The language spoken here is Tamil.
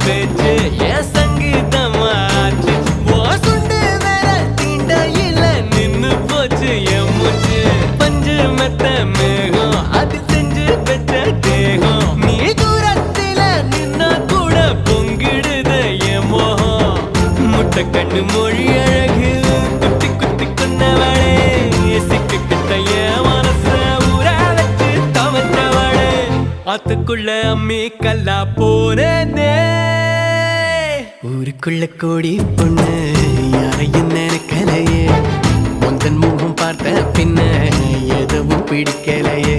பேச்சு என் சங்கீதமாச்சு சுண்டு வேற தீண்டையில நின்னு போச்சு என் மூச்சு பஞ்சு மெத்த மேகம் அது செஞ்சு பெற்ற தேகம் நீ தூரத்தில நின்னா கூட பொங்கிடுது என் மோகம் முட்டை கண்ணு மொழி அழகு குத்தி குத்தி கொண்டவளே சிக்கிட்ட என் மனச ஊரா வச்சு தவச்சவளே ஆத்துக்குள்ள அம்மி கல்லா போனே ஊருக்குள்ள கோடி பொண்ணு யாரையும் நினைக்கலையே முந்தன் முகம் பார்த்த பின்ன எதுவும் பிடிக்கலையே